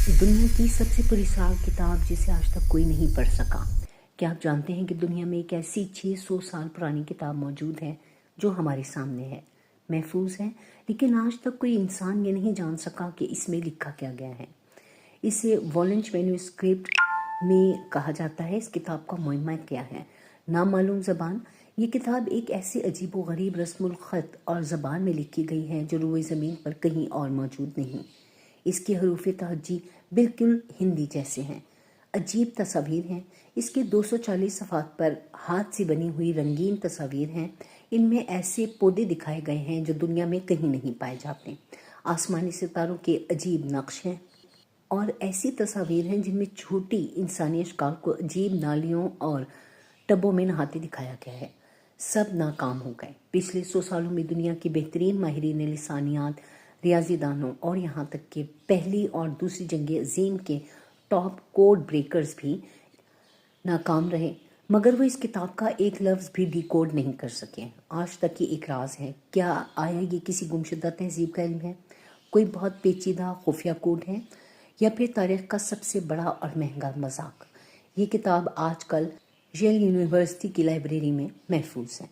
दुनिया की सबसे पुरस्कार किताब जिसे आज तक कोई नहीं पढ़ सका। क्या आप जानते हैं कि दुनिया में एक ऐसी 600 साल पुरानी किताब मौजूद है जो हमारे सामने है, महफूज है, लेकिन आज तक कोई इंसान ये नहीं जान सका कि इसमें लिखा क्या गया है। इसे वॉलेंस मैन्यूस्क्रिप्ट में कहा जाता है। इस किताब का मुइम्मा क्या है? नामालूम ज़बान। ये किताब एक ऐसी अजीब व गरीब रस्मुल ख़त और ज़बान में लिखी गई है जो रोए ज़मीन पर कहीं और मौजूद नहीं। इसके हरूफ तहज्जी बिल्कुल हिंदी जैसे हैं। अजीब तस्वीर हैं। इसके 240 सफ़ात पर हाथ से बनी हुई रंगीन तस्वीर हैं। इनमें ऐसे पौधे दिखाए गए हैं जो दुनिया में कहीं नहीं पाए जाते। आसमानी सितारों के अजीब नक्श हैं और ऐसी तस्वीर हैं जिनमें छोटी इंसानी अशकाल को अजीब नालियों और टबों में नहाते दिखाया गया है। सब नाकाम हो गए। पिछले 100 सालों में दुनिया के बेहतरीन माहिरीन लिसानियात, रियाजीदानों और यहाँ तक कि पहली और दूसरी जंग अज़ीम के टॉप कोड ब्रेकर्स भी नाकाम रहे, मगर वो इस किताब का एक लफ्ज़ भी डिकोड नहीं कर सके। आज तक ये एक राज है। क्या आया ये किसी गुमशुदा तहजीब का इल्म है, कोई बहुत पेचीदा खुफिया कोड है, या फिर तारीख़ का सबसे बड़ा और महंगा मजाक? ये किताब आजकल येल यूनिवर्सिटी की लाइब्रेरी में महफूज है।